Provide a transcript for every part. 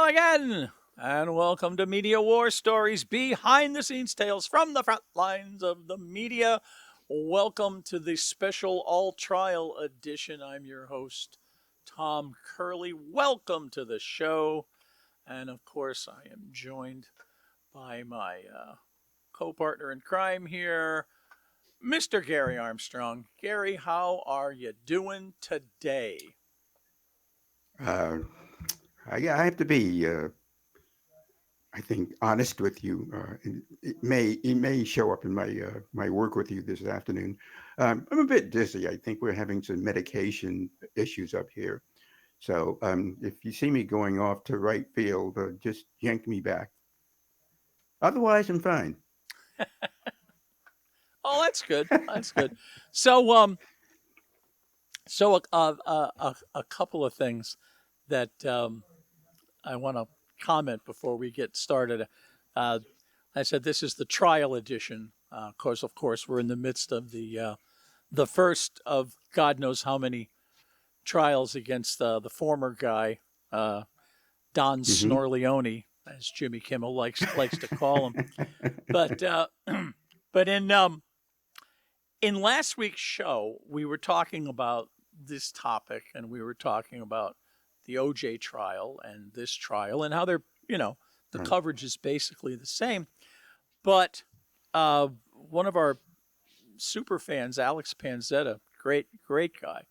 Hello again, and welcome to Media War Stories, behind the scenes tales from the front lines of the media. Welcome to the special all trial edition. I'm your host, Tom Curley. Welcome to the show. And of course, I am joined by my co partner in crime here, Mr. Garry Armstrong. Garry, how are you doing today? Uh, I have to be, I think, honest with you. It may show up in my work with you this afternoon. I'm a bit dizzy. I think we're having some medication issues up here. So if you see me going off to right field, just yank me back. Otherwise, I'm fine. Oh, that's good. That's good. So, a couple of things that I want to comment before we get started. Uh, I said this is the trial edition. Of course, we're in the midst of the first of God knows how many trials against the former guy, Don Hmm. Snorleone, as Jimmy Kimmel likes to call him. But but in last week's show, we were talking about this topic, and we were talking about the OJ trial and this trial, and how the Right. coverage is basically the same. But one of our super fans, Alex Panzetta, great guy,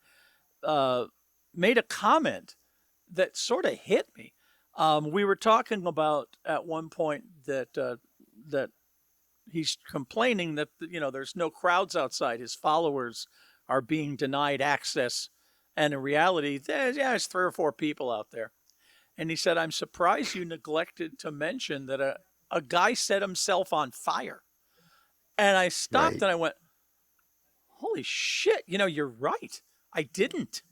uh, made a comment that sort of hit me. We were talking about at one point that he's complaining that there's no crowds outside. His followers are being denied access, and in reality, there's three or four people out there. And he said, "I'm surprised you neglected to mention that a guy set himself on fire." And I stopped Right. and I went, "Holy shit! You're right. I didn't."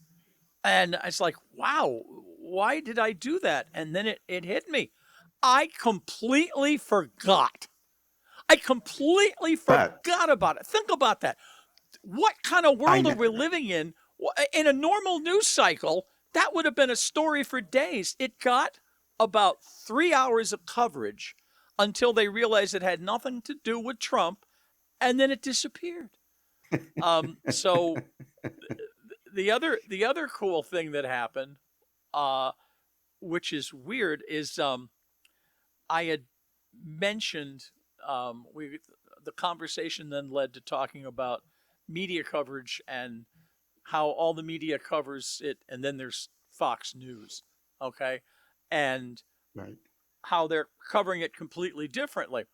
And I was like, "Wow, why did I do that?" And then it hit me. I completely forgot. I completely But forgot about it. Think about that. What kind of I world are know. we living in? In a normal news cycle, that would have been a story for days. It got about 3 hours of coverage until they realized it had nothing to do with Trump, and then it disappeared. So the other cool thing that happened, uh, which is weird, is I had mentioned we the conversation then led to talking about media coverage and how all the media covers it, and then there's Fox News, okay, and Right. how they're covering it completely differently.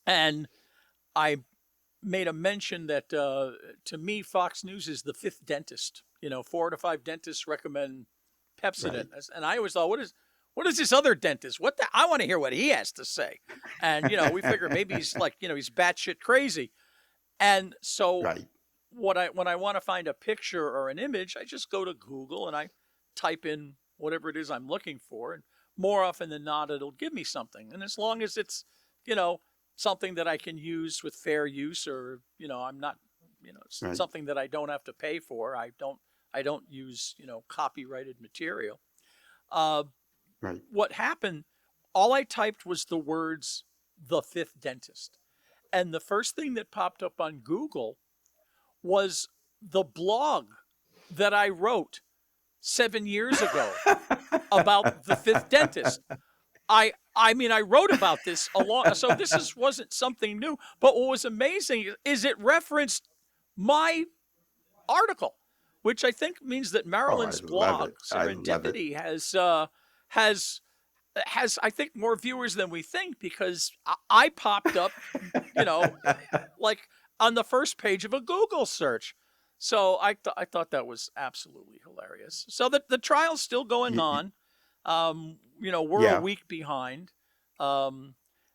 And I made a mention that to me, Fox News is the fifth dentist. 4 to 5 dentists recommend Pepsodent, Right. and I always thought, what is this other dentist? I want to hear what he has to say. And we figure maybe he's like he's batshit crazy. And so Right. when I want to find a picture or an image, I just go to Google and I type in whatever it is I'm looking for, and more often than not, it'll give me something. And as long as it's you know something that I can use with fair use, or I'm not Right. something that I don't have to pay for, I don't use copyrighted material. Uh, Right. what happened? All I typed was the words "the fifth dentist," and the first thing that popped up on Google was the blog that I wrote 7 years ago about the fifth dentist. I mean, I wrote about this a long, so wasn't something new. But what was amazing is it referenced my article, which I think means that Oh, I Marilyn's love blog it. I love it. Serendipity has I think more viewers than we think, because I popped up, you know, like on the first page of a Google search. So I thought that was absolutely hilarious. So the trial's still going Y- y- on. We're a yeah. week behind. Um,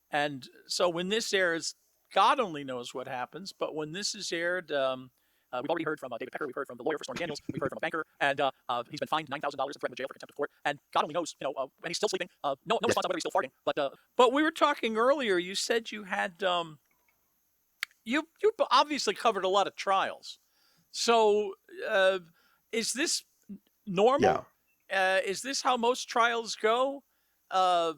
and so when this airs, God only knows what happens. But when this is aired, we've already heard from David Pecker. We've heard from the lawyer for Stormy Daniels. We've heard from a banker, and he's been fined $9,000 and threatened with jail for contempt of court. And God only knows, when he's still sleeping. No Yeah. response on whether he's still farting. But we were talking earlier. You said you had you obviously covered a lot of trials. So is this Yeah. normal? Is this how most trials go? Uh,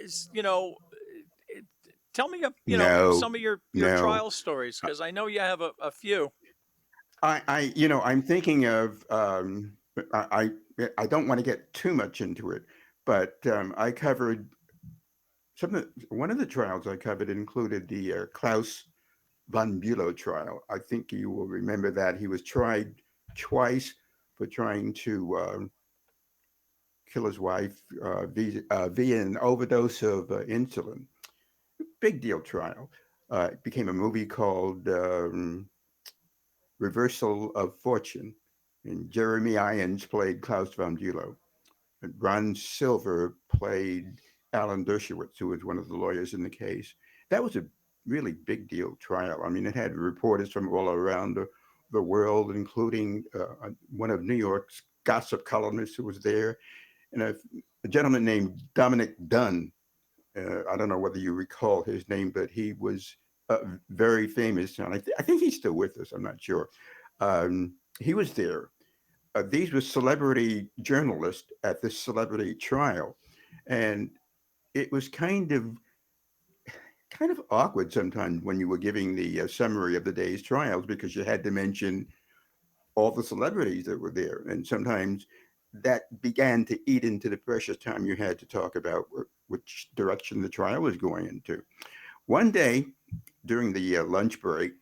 is it- tell me, No, some of your no. trial stories because I know you have a few. I'm thinking of. I, I don't want to get too much into it, but I covered one of the trials I covered included the Klaus Von Bulow trial. I think you will remember that he was tried twice for trying to kill his wife via an overdose of insulin. Big deal trial. It became a movie called Reversal of Fortune. And Jeremy Irons played Klaus von Bulow. And Ron Silver played Alan Dershowitz, who was one of the lawyers in the case. That was a really big deal trial. I mean, it had reporters from all around the world, including one of New York's gossip columnists who was there, and a gentleman named Dominic Dunn. I don't know whether you recall his name, but he was very famous, and I think he's still with us. I'm not sure. He was there. These were celebrity journalists at this celebrity trial, and it was kind of awkward sometimes when you were giving the summary of the day's trials because you had to mention all the celebrities that were there, and sometimes that began to eat into the precious time you had to talk about which direction the trial was going into. One day during the lunch break,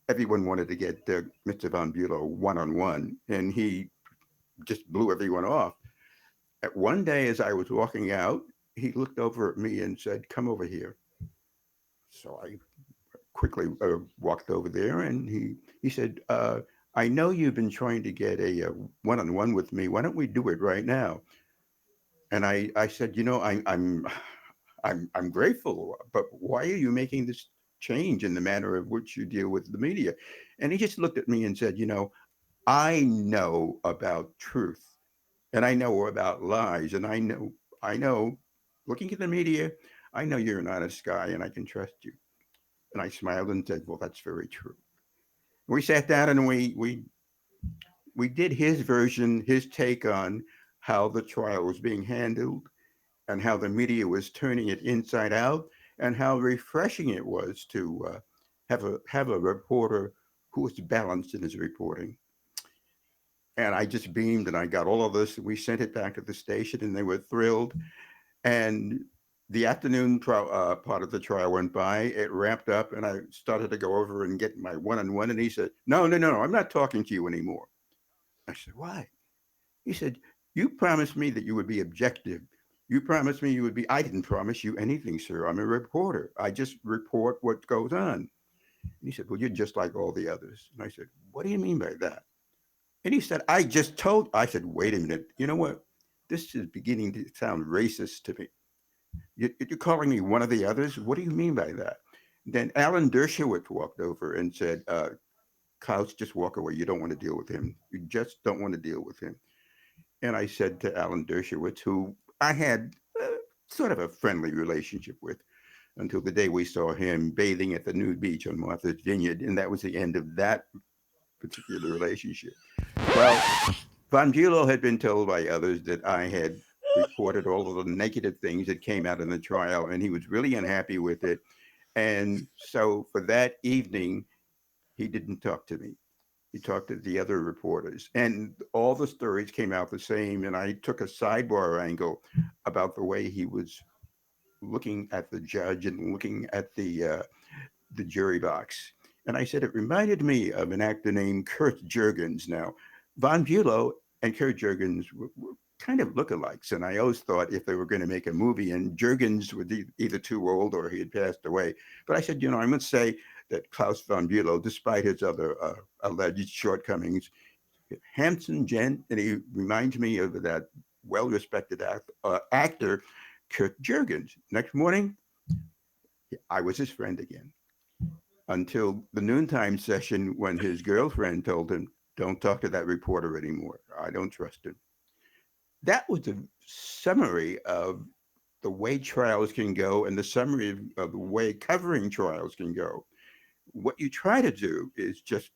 everyone wanted to get Mr. Von Bulow one on one, and he just blew everyone off. At one day, as I was walking out, he looked over at me and said, "Come over here." So I quickly walked over there, and he said, "I know you've been trying to get a one on one with me. Why don't we do it right now?" And I said, I'm grateful, but why are you making this change in the manner of which you deal with the media? And he just looked at me and said, I know about truth, and I know about lies, and I know, looking at the media, I know you're an honest guy, and I can trust you. And I smiled and said, "Well, that's very true." We sat down and we did his version, his take on how the trial was being handled and how the media was turning it inside out, and how refreshing it was to have a reporter who was balanced in his reporting. And I just beamed, and I got all of this. And we sent it back to the station, and they were thrilled. And the afternoon part of the trial went by. It wrapped up, and I started to go over and get my one-on-one. And he said, "No, no, no, I'm not talking to you anymore." I said, "Why?" He said, "You promised me that you would be objective. You promised me you would be." "I didn't promise you anything, sir. I'm a reporter. I just report what goes on." And he said, "Well, you're just like all the others." And I said, "What do you mean by that?" And he said, "I just told." I said, "Wait a minute. You know what? This is beginning to sound racist to me. You're calling me one of the others? What do you mean by that?" Then Alan Dershowitz walked over and said, "Klaus, just walk away. You don't want to deal with him. You just don't want to deal with him." And I said to Alan Dershowitz, who I had sort of a friendly relationship with until the day we saw him bathing at the nude beach on Martha's Vineyard, and that was the end of that particular relationship. Well, Von Bulow had been told by others that I had reported all of the negative things that came out in the trial, and he was really unhappy with it. And so for that evening, he didn't talk to me. He talked to the other reporters, and all the stories came out the same. And I took a sidebar angle about the way he was looking at the judge and looking at the jury box. And I said it reminded me of an actor named Kurt Jurgens. Now, Von Bulow and Kurt Jurgens were kind of lookalikes, and I always thought if they were going to make a movie, and Jurgens was either too old or he had passed away. But I said, I must say that Klaus von Bulow, despite his other alleged shortcomings, handsome gent, and he reminds me of that well-respected actor, Kurt Jurgens. Next morning, I was his friend again until the noontime session when his girlfriend told him, "Don't talk to that reporter anymore. I don't trust him." That was a summary of the way trials can go and the summary of the way covering trials can go. What you try to do is just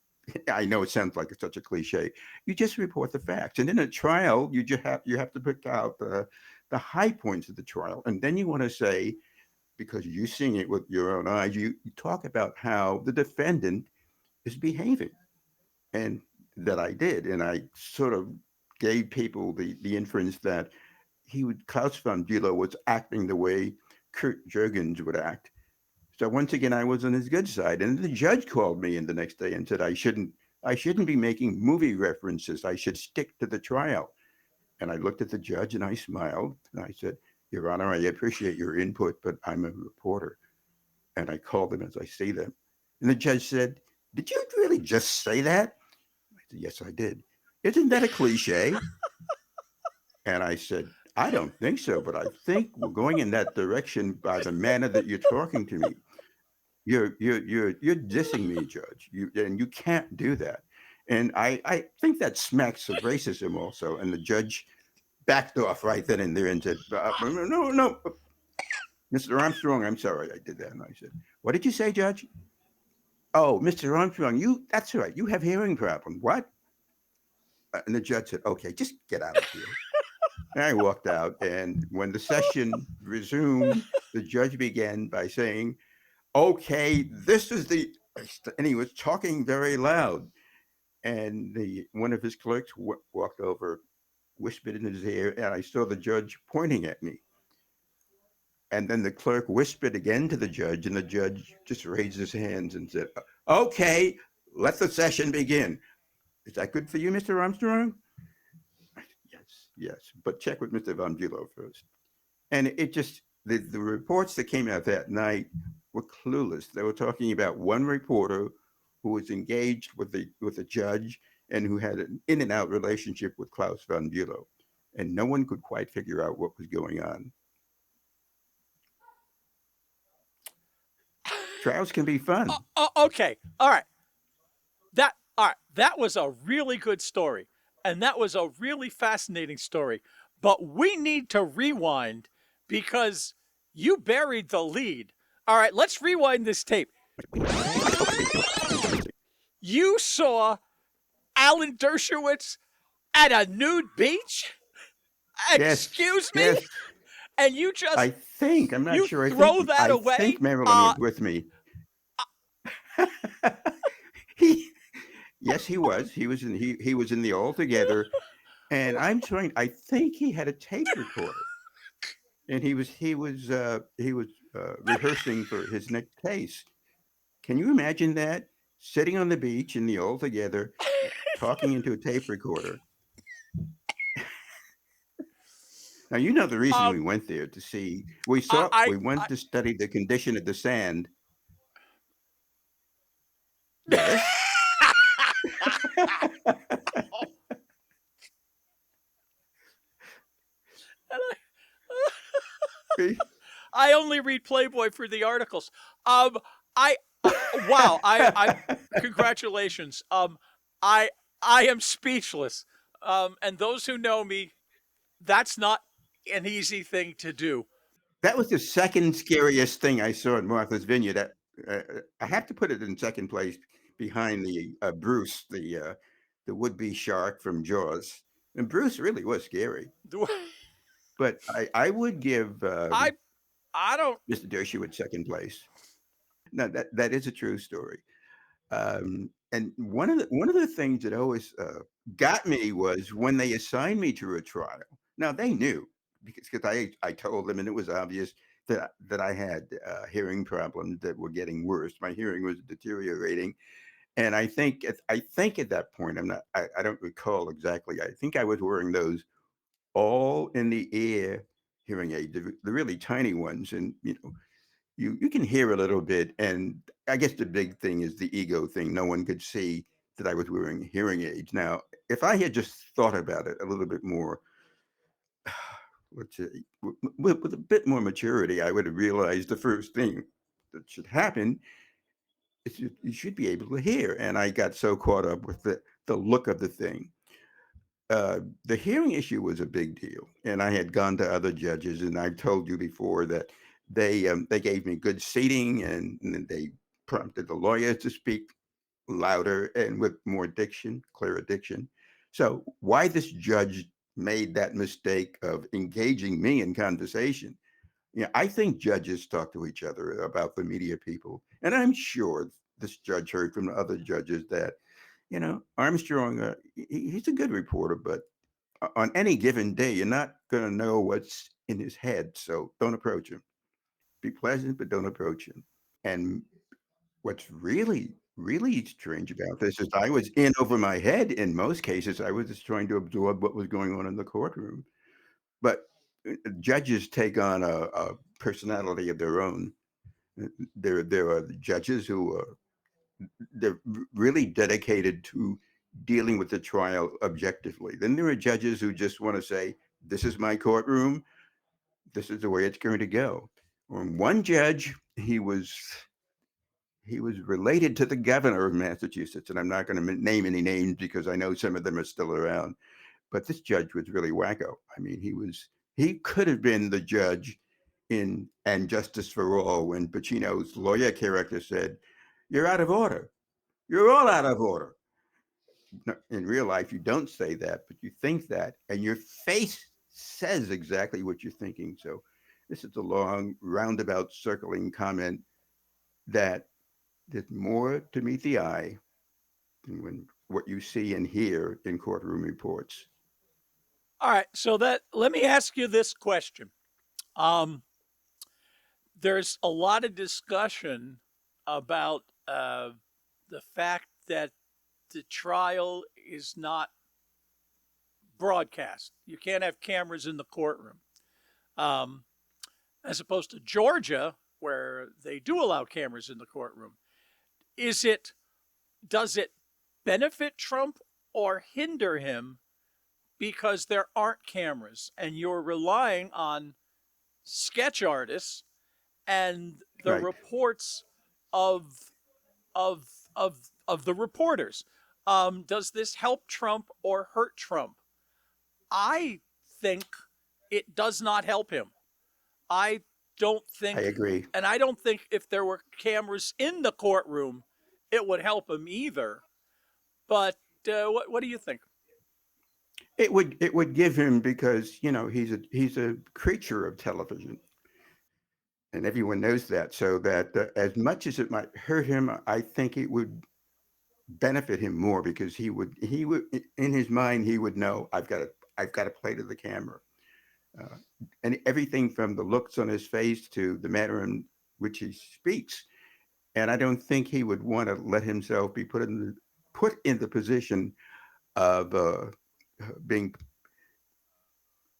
I know it sounds like it's such a cliche. You just report the facts, and in a trial, you have to pick out the high points of the trial, and then you want to say, because you've seen it with your own eyes, you talk about how the defendant is behaving, and that I did, and I sort of gave people the inference that Klaus von Bulow was acting the way Kurt Jurgens would act. So once again, I was on his good side, and the judge called me in the next day and said I shouldn't be making movie references. I should stick to the trial. And I looked at the judge and I smiled and I said, Your Honor, I appreciate your input, but I'm a reporter. And I called them as I see them. And the judge said, Did you really just say that? I said, Yes, I did. Isn't that a cliche? And I said, I don't think so, but I think we're going in that direction by the manner that you're talking to me. You're dissing me, Judge. And you can't do that. And I think that smacks of racism also. And the judge backed off right then and there and said, No, no, Mr. Armstrong, I'm sorry I did that. And I said, What did you say, Judge? Oh, Mr. Armstrong, that's right. You have hearing problem. What? And the judge said, Okay, just get out of here. And I walked out. And when the session resumed, the judge began by saying, Okay, this is the, and he was talking very loud. And the one of his clerks walked over, whispered in his ear, and I saw the judge pointing at me. And then the clerk whispered again to the judge, and the judge just raised his hands and said, Okay, let the session begin. Is that good for you, Mr. Armstrong? Yes, yes. But check with Mr. Von Bulow first. And it just, the reports that came out that night were clueless. They were talking about one reporter who was engaged with the judge and who had an in and out relationship with Klaus Von Bulow. And no one could quite figure out what was going on. Trials can be fun. Okay, all right. That was a really good story, and that was a really fascinating story. But we need to rewind because you buried the lead. All right, let's rewind this tape. You saw Alan Dershowitz at a nude beach? Yes, Excuse me? yes. And you just I'm not you sure. throw that I away? think Marilyn was with me. he, yes, he was. He was in the All Together, and I think he had a tape recorder, and he was rehearsing for his next case. Can you imagine that? Sitting on the beach in the All Together, talking into a tape recorder. Now you know the reason we um went there to see. We I went to study the condition of the sand. Yes. I only read Playboy for the articles. Um, I wow. I congratulations. I I am speechless. And those who know me, that's not an easy thing to do. That was the second scariest thing I saw in Martha's Vineyard. I have to put it in second place behind the Bruce, the would-be shark from Jaws. And Bruce really was scary. But I would give I I don't. Mr. Dershowitz second place. No, that is a true story. And one of the things that always got me was when they assigned me to a trial. Now they knew because I told them, and it was obvious that I had hearing problems that were getting worse. My hearing was deteriorating, and I think at that point I don't recall exactly. I think I was wearing those all in the ear hearing aid, the really tiny ones, and you can hear a little bit, and I guess the big thing is the ego thing. No one could see that I was wearing hearing aids. Now, if I had just thought about it a little bit more, let's say, with a bit more maturity, I would have realized the first thing that should happen is you should be able to hear. And I got so caught up with the look of the thing. The hearing issue was a big deal, and I had gone to other judges, and I've told you before that they gave me good seating, and they prompted the lawyers to speak. louder and with more diction, clearer diction. So why this judge made that mistake of engaging me in conversation? Yeah, I think judges talk to each other about the media people, and I'm sure this judge heard from the other judges that Armstrong, he's a good reporter, but on any given day, you're not going to know what's in his head. So don't approach him. Be pleasant, but don't approach him. And what's really, really strange about this is I was in over my head in most cases. I was just trying to absorb what was going on in the courtroom. But judges take on a personality of their own. There are judges who are they're really dedicated to dealing with the trial objectively. Then there are judges who just want to say, "This is my courtroom. This is the way it's going to go." One judge, he was related to the governor of Massachusetts, and I'm not going to name any names because I know some of them are still around. But this judge was really wacko. I mean, he could have been the judge in And Justice for All when Pacino's lawyer character said, "You're out of order. You're all out of order." In real life, you don't say that, but you think that, and your face says exactly what you're thinking. So, this is a long, roundabout, circling comment that there's more to meet the eye than when what you see and hear in courtroom reports. All right, so that let me ask you this question. Um, there's a lot of discussion about the fact that the trial is not broadcast. You can't have cameras in the courtroom, um, as opposed to Georgia, where they do allow cameras in the courtroom. Is it Does it benefit Trump or hinder him because there aren't cameras and you're relying on sketch artists and the Right. reports of of the reporters? Does this help Trump or hurt Trump? I think it does not help him. I don't I think, agree. and I don't think if there were cameras in the courtroom, it would help him either. But what do you think? It would give him because he's a creature of television, and everyone knows that. So that as much as it might hurt him, I think it would benefit him more because he would in his mind he would know I've got to play to the camera, uh, and everything from the looks on his face to the manner in which he speaks. And I don't think he would want to let himself be put in the position of being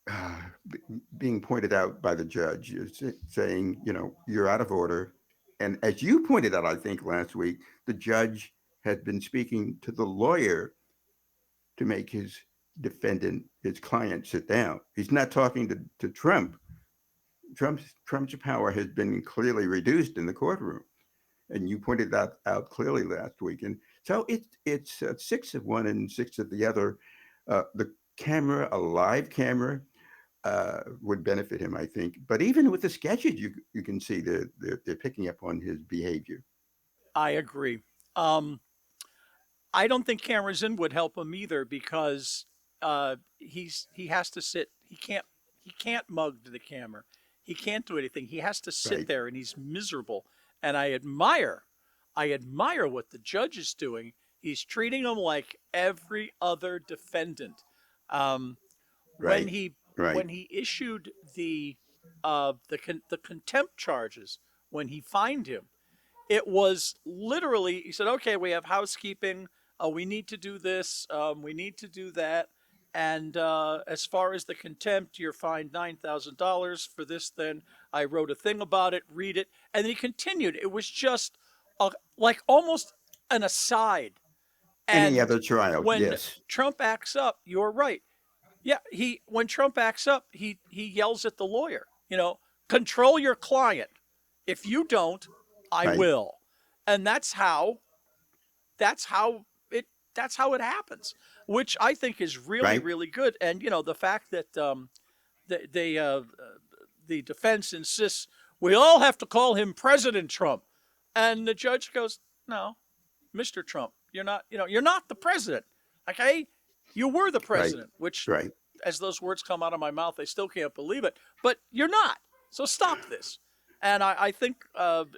uh, being pointed out by the judge, saying, you're out of order. And as you pointed out, I think last week, the judge had been speaking to the lawyer to make his client sit down. He's not talking to Trump. Trump's power has been clearly reduced in the courtroom, and you pointed that out clearly last week. And so it's six of one and six of the other. A live camera, would benefit him, I think. But even with the sketches, you can see they're picking up on his behavior. I agree. Um, I don't think cameras in would help him either because he has to sit. He can't mug to the camera. He can't do anything. He has to sit Right, there and he's miserable. And I admire what the judge is doing. He's treating him like every other defendant. Um, when right, he right. when he issued the contempt charges, when he fined him, it was literally, he said, okay, we have housekeeping. We need to do this. We need to do that. And as far as the contempt, you're fined $9,000 for this. Then I wrote a thing about it. Read it. And then he continued. It was just like almost an aside. Any And other trial, when yes, Trump acts up, you're right. Yeah, he when Trump acts up, he yells at the lawyer. Control your client. If you don't, I right, will. And that's how it that's how it happens, which I think is really right, really good. And the fact that the defense insists we all have to call him President Trump, and the judge goes, no, Mr. Trump. you're not the president. Okay, you were the Right. president, which, Right. as those words come out of my mouth, I still can't believe it. But you're not. So stop this. And I think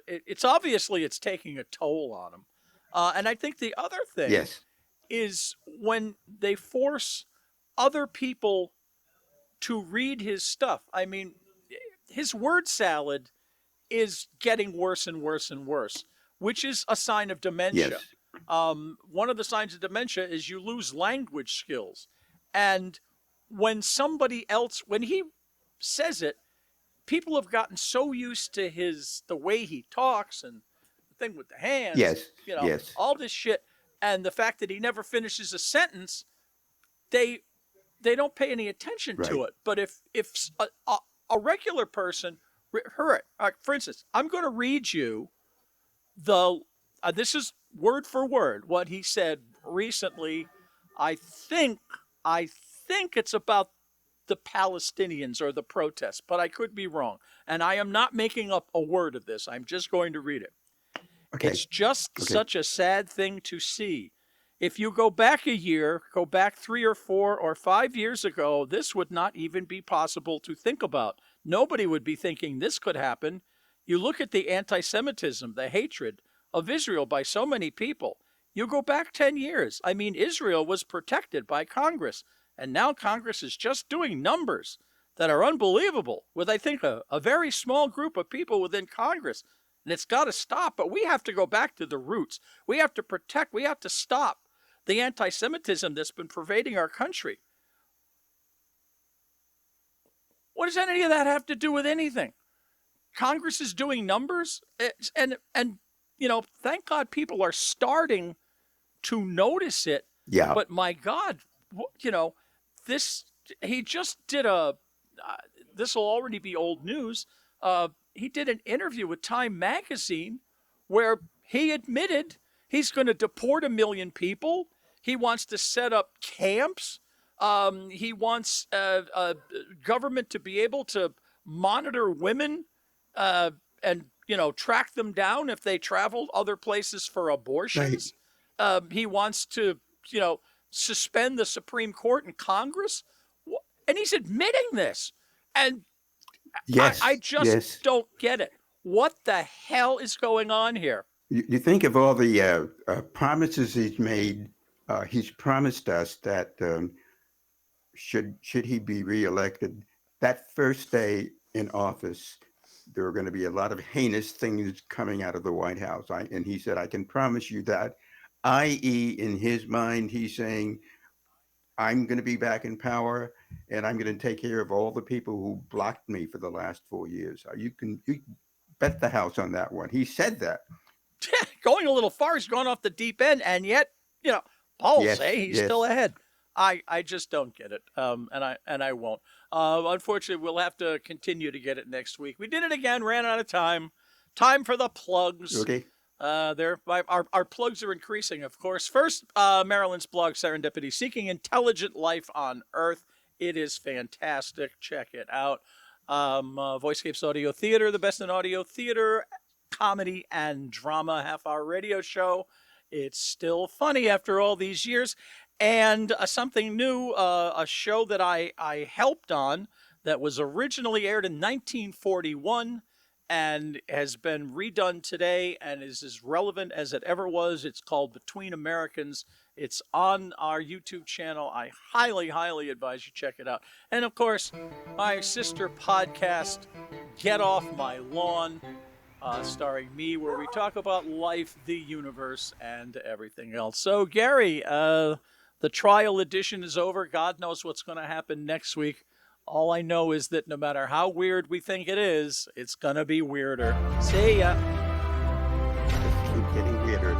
it's obviously it's taking a toll on him. And I think the other thing Yes. is when they force other people to read his stuff. I mean, his word salad is getting worse and worse and worse, which is a sign of dementia. Yes. One of the signs of dementia is you lose language skills. And when somebody else, when he says it, people have gotten so used to the way he talks and the thing with the hands, Yes. Yes. all this shit, and the fact that he never finishes a sentence, they they don't pay any attention Right. to it. But if a regular person heard it, for instance, I'm going to read you the this is word for word what he said recently. I think I think it's about the Palestinians or the protests, but I could be wrong. And I am not making up a word of this. I'm just going to read it. Okay. It's just Okay. such a sad thing to see. If you go back a year, go back 3 or 4 or 5 years ago, this would not even be possible to think about. Nobody would be thinking this could happen. You look at the anti Semitism, the hatred of Israel by so many people. You go back 10 years. I mean, Israel was protected by Congress, and now Congress is just doing numbers that are unbelievable with, I think, a very small group of people within Congress. And it's got to stop, but we have to go back to the roots. We have to protect, we have to stop the anti Semitism that's been pervading our country. What does any of that have to do with anything? Congress is doing numbers, and thank God people are starting to notice it. Yeah. But my God, this he just did this will already be old news. He did an interview with Time Magazine where he admitted he's going to deport 1 million people. He wants to set up camps. He wants government to be able to monitor women and track them down if they travel other places for abortions. He wants to suspend the Supreme Court and Congress, and he's admitting this. And Yes. I just yes. don't get it. What the hell is going on here? You think of all the promises he's made. He's promised us that should he be reelected, that first day in office, there are going to be a lot of heinous things coming out of the White House. And he said, I can promise you that, i.e., in his mind, he's saying, I'm going to be back in power, and I'm going to take care of all the people who blocked me for the last 4 years. You can bet the house on that one. He said that. Going a little far, he's gone off the deep end, and yet, polls Yes, say he's yes. still ahead. I just don't get it, and I won't. Unfortunately, we'll have to continue to get it next week. We did it again, ran out of time. Time for the plugs. Okay. Our plugs are increasing, of course. First, Marilyn's blog, Serendipity, Seeking Intelligent Life on Earth. It is fantastic. Check it out. Voicescapes Audio Theater, the best in audio theater, comedy, and drama half-hour radio show. It's still funny after all these years. And something new, a show that I helped on that was originally aired in 1941 and has been redone today and is as relevant as it ever was. It's called Between Americans. It's on our YouTube channel. I highly, highly advise you check it out. And of course, my sister podcast, Get Off My Lawn, starring me, where we talk about life, the universe, and everything else. So, Garry, the trial edition is over. God knows what's going to happen next week. All I know is that no matter how weird we think it is, it's going to be weirder. See ya. Just keep getting weirder.